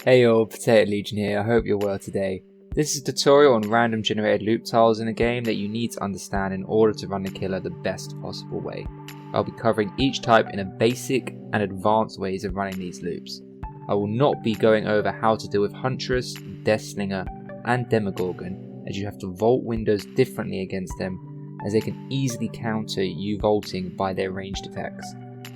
Hey yo, PotatoLegion here, I hope you're well today. This is a tutorial on random generated loop tiles in a game that you need to understand in order to run the killer the best possible way. I'll be covering each type in a basic and advanced ways of running these loops. I will not be going over how to deal with Huntress, Deathslinger and Demogorgon, as you have to vault windows differently against them, as they can easily counter you vaulting by their ranged attacks.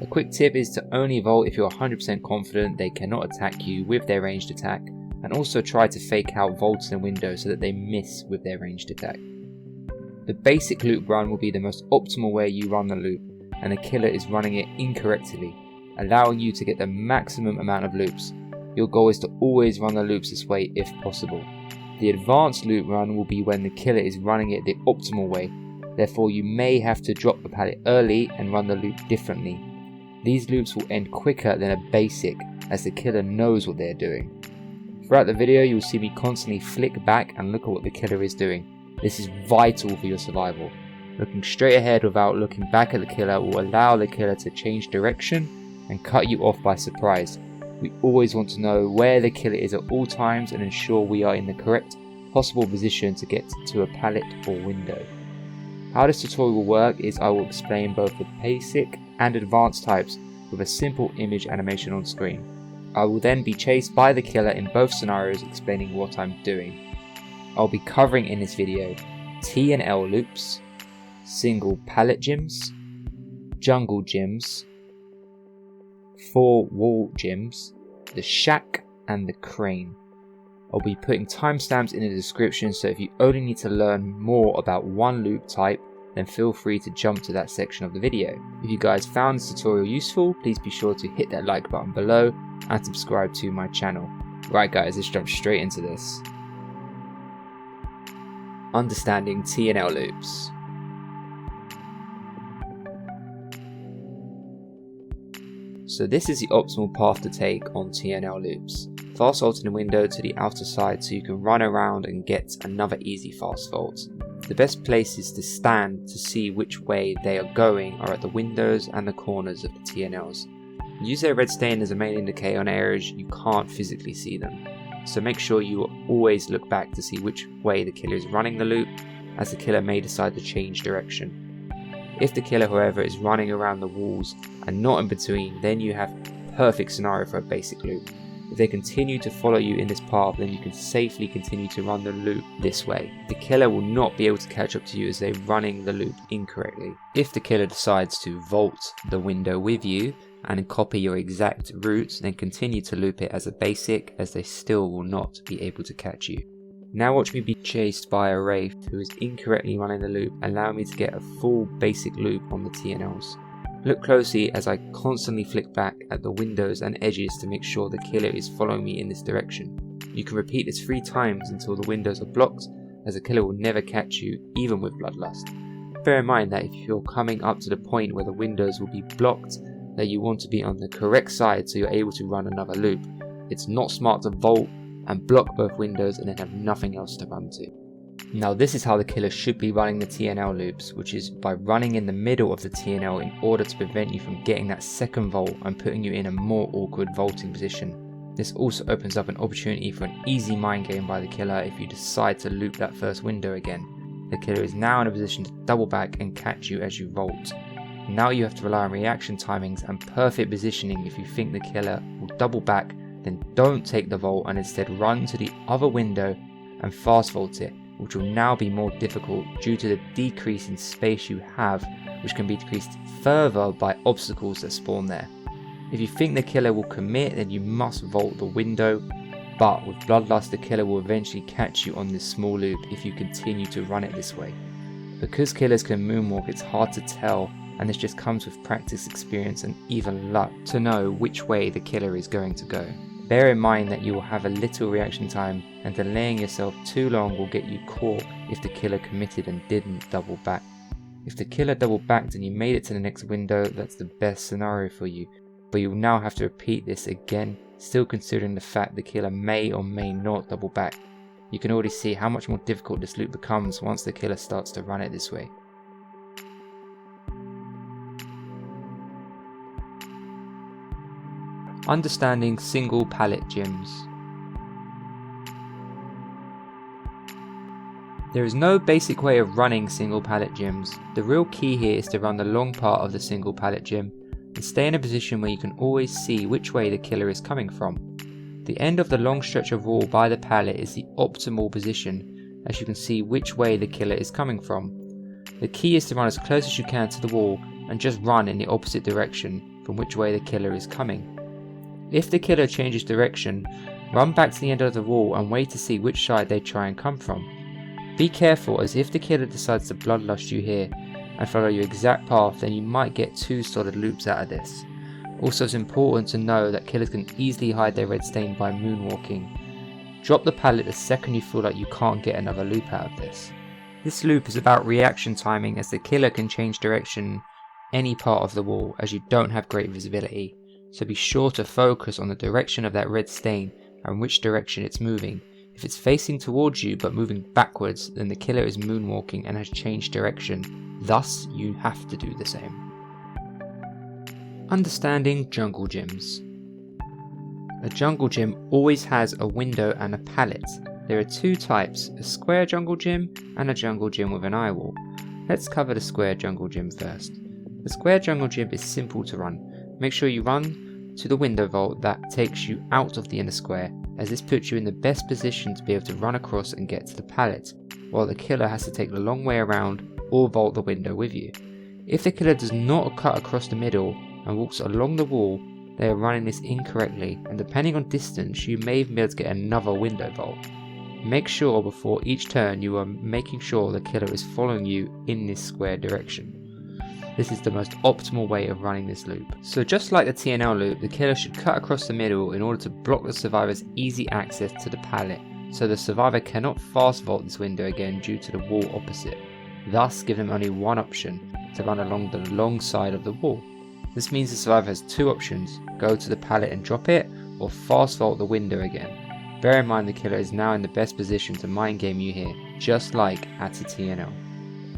A quick tip is to only vault if you're 100% confident they cannot attack you with their ranged attack, and also try to fake out vaults in a window so that they miss with their ranged attack. The basic loop run will be the most optimal way you run the loop, and the killer is running it incorrectly, allowing you to get the maximum amount of loops. Your goal is to always run the loops this way if possible. The advanced loop run will be when the killer is running it the optimal way, therefore you may have to drop the pallet early and run the loop differently. These loops will end quicker than a basic, as the killer knows what they're doing. Throughout the video you will see me constantly flick back and look at what the killer is doing. This is vital for your survival. Looking straight ahead without looking back at the killer will allow the killer to change direction and cut you off by surprise. We always want to know where the killer is at all times and ensure we are in the correct possible position to get to a pallet or window. How this tutorial will work is I will explain both the basic and advanced types with a simple image animation on screen. I will then be chased by the killer in both scenarios explaining what I'm doing. I'll be covering in this video T and L loops, single pallet gyms, jungle gyms, 4 wall gyms, the shack and the crane. I'll be putting timestamps in the description, so if you only need to learn more about one loop type, then feel free to jump to that section of the video. If you guys found this tutorial useful, please be sure to hit that like button below and subscribe to my channel. Right guys, let's jump straight into this. Understanding T and L loops. So this is the optimal path to take on T and L loops. Fast vault in the window to the outer side so you can run around and get another easy fast vault. The best places to stand to see which way they are going are at the windows and the corners of the T&Ls. Use their red stain as a main indicator on areas you can't physically see them. So make sure you always look back to see which way the killer is running the loop, as the killer may decide to change direction. If the killer however is running around the walls and not in between, then you have a perfect scenario for a basic loop. If they continue to follow you in this path, then you can safely continue to run the loop this way. The killer will not be able to catch up to you as they're running the loop incorrectly. If the killer decides to vault the window with you and copy your exact route, then continue to loop it as a basic, as they still will not be able to catch you. Now watch me be chased by a wraith who is incorrectly running the loop, allowing me to get a full basic loop on the T&Ls. Look closely as I constantly flick back at the windows and edges to make sure the killer is following me in this direction. You can repeat this 3 times until the windows are blocked, as the killer will never catch you even with Bloodlust. Bear in mind that if you're coming up to the point where the windows will be blocked, that you want to be on the correct side so you're able to run another loop. It's not smart to vault and block both windows and then have nothing else to run to. Now this is how the killer should be running the T&L loops, which is by running in the middle of the T&L in order to prevent you from getting that second vault and putting you in a more awkward vaulting position. This also opens up an opportunity for an easy mind game by the killer if you decide to loop that first window again. The killer is now in a position to double back and catch you as you vault. Now you have to rely on reaction timings and perfect positioning. If you think the killer will double back, then don't take the vault and instead run to the other window and fast vault it, which will now be more difficult due to the decrease in space you have, which can be decreased further by obstacles that spawn there. If you think the killer will commit, then you must vault the window, but with Bloodlust the killer will eventually catch you on this small loop if you continue to run it this way. Because killers can moonwalk, it's hard to tell, and this just comes with practice, experience and even luck to know which way the killer is going to go. Bear in mind that you will have a little reaction time, and delaying yourself too long will get you caught if the killer committed and didn't double back. If the killer double backed and you made it to the next window, that's the best scenario for you, but you will now have to repeat this again, still considering the fact the killer may or may not double back. You can already see how much more difficult this loop becomes once the killer starts to run it this way. Understanding single pallet gyms. There is no basic way of running single pallet gyms. The real key here is to run the long part of the single pallet gym and stay in a position where you can always see which way the killer is coming from. The end of the long stretch of wall by the pallet is the optimal position, as you can see which way the killer is coming from. The key is to run as close as you can to the wall and just run in the opposite direction from which way the killer is coming. If the killer changes direction, run back to the end of the wall and wait to see which side they try and come from. Be careful, as if the killer decides to bloodlust you here and follow your exact path, then you might get 2 solid loops out of this. Also, it's important to know that killers can easily hide their red stain by moonwalking. Drop the pallet the second you feel like you can't get another loop out of this. This loop is about reaction timing, as the killer can change direction any part of the wall as you don't have great visibility, so be sure to focus on the direction of that red stain and which direction it's moving. If it's facing towards you but moving backwards, then the killer is moonwalking and has changed direction, thus you have to do the same. Understanding jungle gyms. A jungle gym always has a window and a pallet. There are 2 types, a square jungle gym and a jungle gym with an eye wall. Let's cover the square jungle gym first. The square jungle gym is simple to run. Make sure you run to the window vault that takes you out of the inner square, as this puts you in the best position to be able to run across and get to the pallet, while the killer has to take the long way around or vault the window with you. If the killer does not cut across the middle and walks along the wall, they are running this incorrectly, and depending on distance you may be able to get another window vault. Make sure before each turn you are making sure the killer is following you in this square direction. This is the most optimal way of running this loop. So just like the TNL loop, the killer should cut across the middle in order to block the survivor's easy access to the pallet, so the survivor cannot fast vault this window again due to the wall opposite. Thus give them only one option, to run along the long side of the wall. This means the survivor has 2 options, go to the pallet and drop it, or fast vault the window again. Bear in mind the killer is now in the best position to mind game you here, just like at a TNL.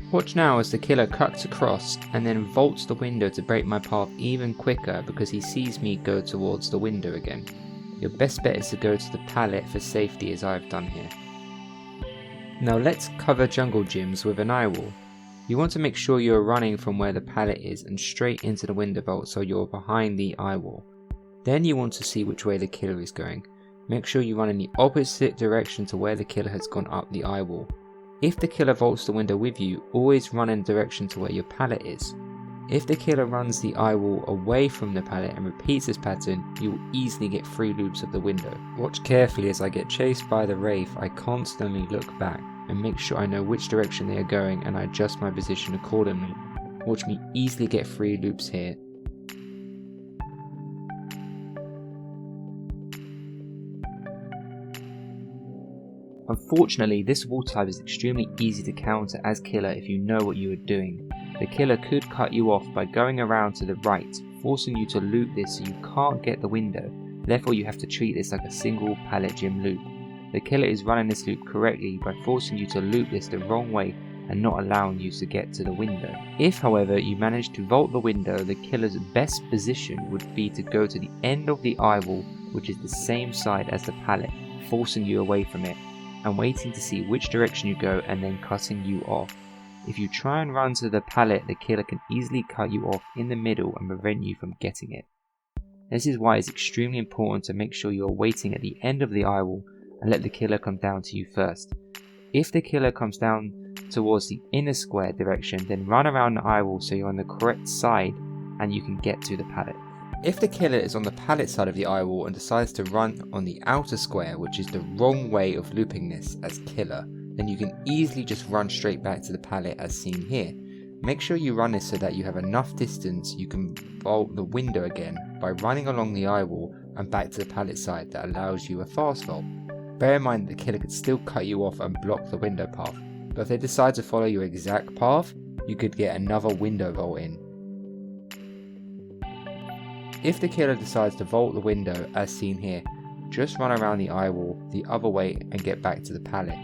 Watch now as the killer cuts across and then vaults the window to break my path even quicker because he sees me go towards the window again. Your best bet is to go to the pallet for safety, as I've done here. Now let's cover jungle gyms with an eye wall. You want to make sure you are running from where the pallet is and straight into the window vault so you're behind the eye wall. Then you want to see which way the killer is going. Make sure you run in the opposite direction to where the killer has gone up the eye wall. If the killer vaults the window with you, always run in the direction to where your pallet is. If the killer runs the eye wall away from the pallet and repeats this pattern, you will easily get 3 loops of the window. Watch carefully as I get chased by the wraith. I constantly look back and make sure I know which direction they are going, and I adjust my position accordingly. Watch me easily get 3 loops here. Unfortunately, this wall type is extremely easy to counter as killer if you know what you are doing. The killer could cut you off by going around to the right, forcing you to loop this so you can't get the window. Therefore you have to treat this like a single pallet gym loop. The killer is running this loop correctly by forcing you to loop this the wrong way and not allowing you to get to the window. If however you manage to vault the window, the killer's best position would be to go to the end of the eye wall, which is the same side as the pallet, forcing you away from it, and waiting to see which direction you go and then cutting you off. If you try and run to the pallet, the killer can easily cut you off in the middle and prevent you from getting it. This is why it's extremely important to make sure you are waiting at the end of the eye wall and let the killer come down to you first. If the killer comes down towards the inner square direction, then run around the eye wall so you're on the correct side and you can get to the pallet. If the killer is on the pallet side of the eye wall and decides to run on the outer square, which is the wrong way of looping this as killer, then you can easily just run straight back to the pallet as seen here. Make sure you run this so that you have enough distance you can vault the window again by running along the eye wall and back to the pallet side that allows you a fast vault. Bear in mind that the killer could still cut you off and block the window path, but if they decide to follow your exact path, you could get another window vault in. If the killer decides to vault the window as seen here, just run around the eye wall the other way and get back to the pallet.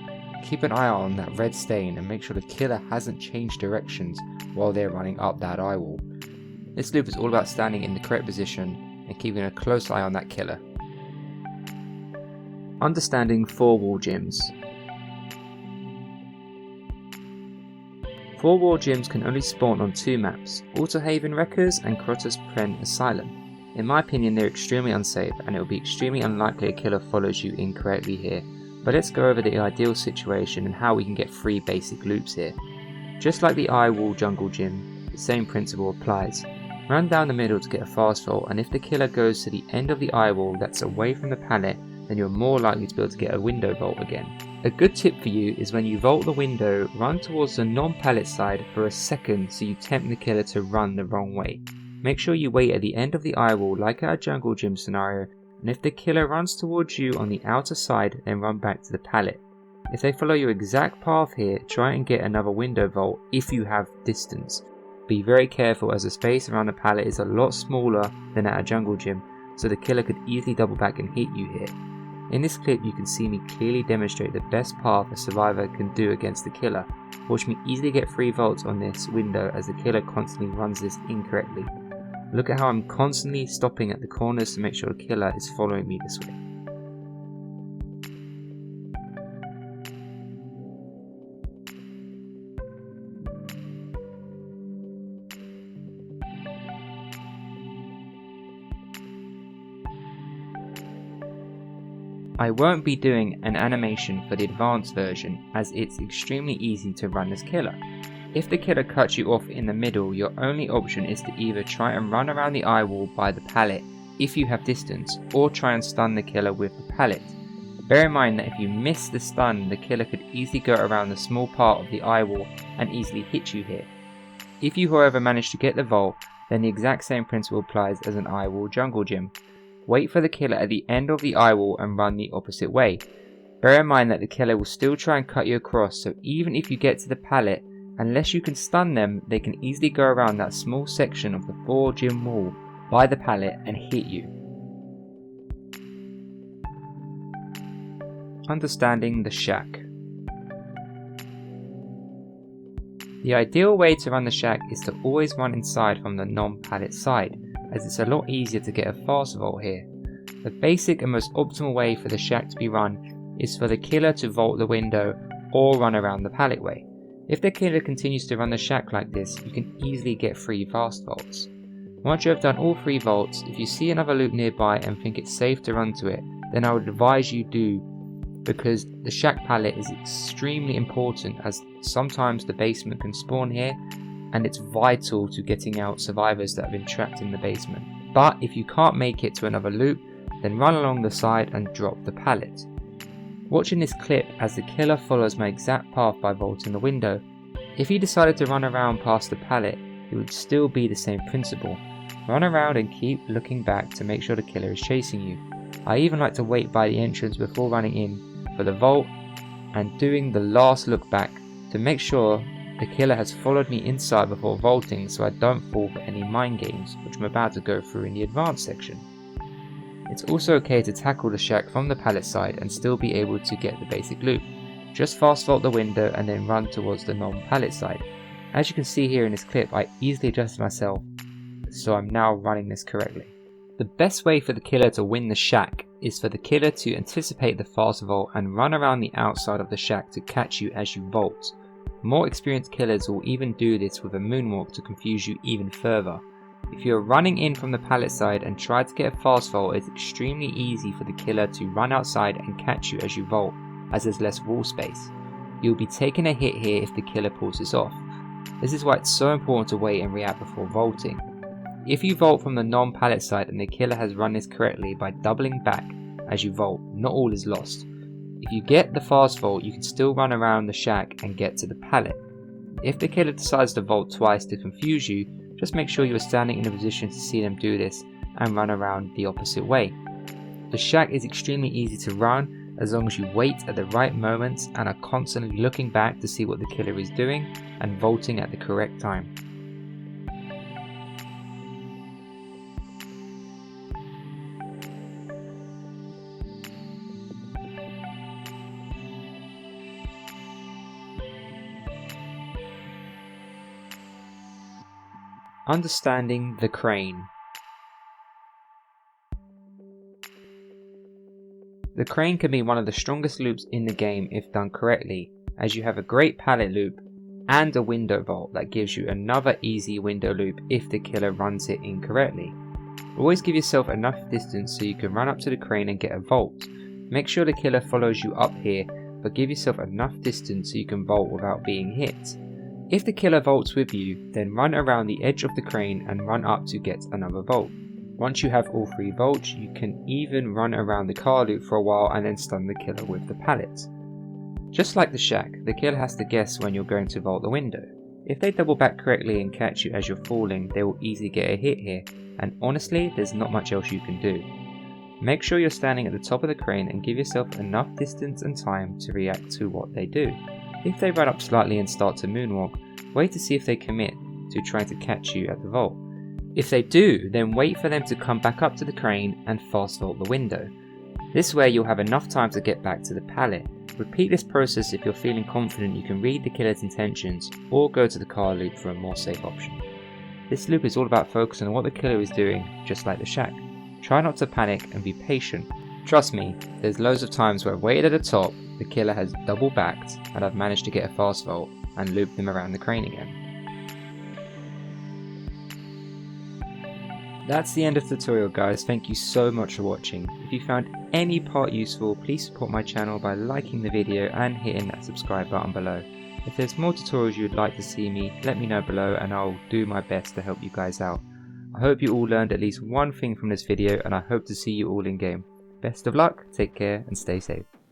Keep an eye out on that red stain and make sure the killer hasn't changed directions while they're running up that eye wall. This loop is all about standing in the correct position and keeping a close eye on that killer. Understanding 4-wall gyms. 4 war gyms can only spawn on 2 maps, Autohaven Wreckers and Crotus Pren Asylum. In my opinion, they're extremely unsafe and it will be extremely unlikely a killer follows you incorrectly here, but let's go over the ideal situation and how we can get 3 basic loops here. Just like the eye wall jungle gym, the same principle applies. Run down the middle to get a fast vault, and if the killer goes to the end of the eye wall that's away from the pallet, then you're more likely to be able to get a window vault again. A good tip for you is when you vault the window, run towards the non-pallet side for a second so you tempt the killer to run the wrong way. Make sure you wait at the end of the eye wall like at a jungle gym scenario, and if the killer runs towards you on the outer side, then run back to the pallet. If they follow your exact path here, try and get another window vault if you have distance. Be very careful as the space around the pallet is a lot smaller than at a jungle gym, so the killer could easily double back and hit you here. In this clip you can see me clearly demonstrate the best path a survivor can do against the killer. Watch me easily get 3 vaults on this window as the killer constantly runs this incorrectly. Look at how I'm constantly stopping at the corners to make sure the killer is following me this way. I won't be doing an animation for the advanced version as it's extremely easy to run this killer. If the killer cuts you off in the middle, your only option is to either try and run around the eye wall by the pallet if you have distance, or try and stun the killer with the pallet. Bear in mind that if you miss the stun, the killer could easily go around the small part of the eye wall and easily hit you here. If you however manage to get the vault, then the exact same principle applies as an eye wall jungle gym. Wait for the killer at the end of the eye wall and run the opposite way. Bear in mind that the killer will still try and cut you across, so even if you get to the pallet, unless you can stun them, they can easily go around that small section of the 4 gym wall by the pallet and hit you. Understanding the shack. The ideal way to run the shack is to always run inside from the non-pallet side, as it's a lot easier to get a fast vault here. The basic and most optimal way for the shack to be run is for the killer to vault the window or run around the pallet way. If the killer continues to run the shack like this, you can easily get 3 fast vaults. Once you have done all 3 vaults, if you see another loop nearby and think it's safe to run to it, then I would advise you do, because the shack pallet is extremely important as sometimes the basement can spawn here, and it's vital to getting out survivors that have been trapped in the basement. But if you can't make it to another loop, then run along the side and drop the pallet. Watching this clip as the killer follows my exact path by vaulting the window. If he decided to run around past the pallet, it would still be the same principle. Run around and keep looking back to make sure the killer is chasing you. I even like to wait by the entrance before running in for the vault and doing the last look back to make sure the killer has followed me inside before vaulting, so I don't fall for any mind games, which I'm about to go through in the advanced section. It's also okay to tackle the shack from the pallet side and still be able to get the basic loop. Just fast vault the window and then run towards the non-pallet side. As you can see here in this clip, I easily adjusted myself, so I'm now running this correctly. The best way for the killer to win the shack is for the killer to anticipate the fast vault and run around the outside of the shack to catch you as you vault. More experienced killers will even do this with a moonwalk to confuse you even further. If you're running in from the pallet side and try to get a fast vault, it's extremely easy for the killer to run outside and catch you as you vault, as there's less wall space. You'll be taking a hit here if the killer pulls this off. This is why it's so important to wait and react before vaulting. If you vault from the non-pallet side and the killer has run this correctly by doubling back as you vault, not all is lost. If you get the fast vault, you can still run around the shack and get to the pallet. If the killer decides to vault twice to confuse you, just make sure you are standing in a position to see them do this and run around the opposite way. The shack is extremely easy to run as long as you wait at the right moments and are constantly looking back to see what the killer is doing and vaulting at the correct time. Understanding the crane. The crane can be one of the strongest loops in the game if done correctly, as you have a great pallet loop, and a window vault that gives you another easy window loop if the killer runs it incorrectly. Always give yourself enough distance so you can run up to the crane and get a vault. Make sure the killer follows you up here, but give yourself enough distance so you can vault without being hit. If the killer vaults with you, then run around the edge of the crane and run up to get another vault. Once you have all 3 vaults, you can even run around the car loop for a while and then stun the killer with the pallet. Just like the shack, the killer has to guess when you're going to vault the window. If they double back correctly and catch you as you're falling, they will easily get a hit here, and honestly, there's not much else you can do. Make sure you're standing at the top of the crane and give yourself enough distance and time to react to what they do. If they run up slightly and start to moonwalk, wait to see if they commit to trying to catch you at the vault. If they do, then wait for them to come back up to the crane and fast vault the window. This way you'll have enough time to get back to the pallet. Repeat this process if you're feeling confident you can read the killer's intentions, or go to the car loop for a more safe option. This loop is all about focusing on what the killer is doing, just like the shack. Try not to panic and be patient. Trust me, there's loads of times where I've waited at the top, the killer has double backed, and I've managed to get a fast vault and loop them around the crane again. That's the end of the tutorial, guys. Thank you so much for watching. If you found any part useful, please support my channel by liking the video and hitting that subscribe button below. If there's more tutorials you'd like to see me, let me know below and I'll do my best to help you guys out. I hope you all learned at least one thing from this video, and I hope to see you all in game. Best of luck, take care and stay safe.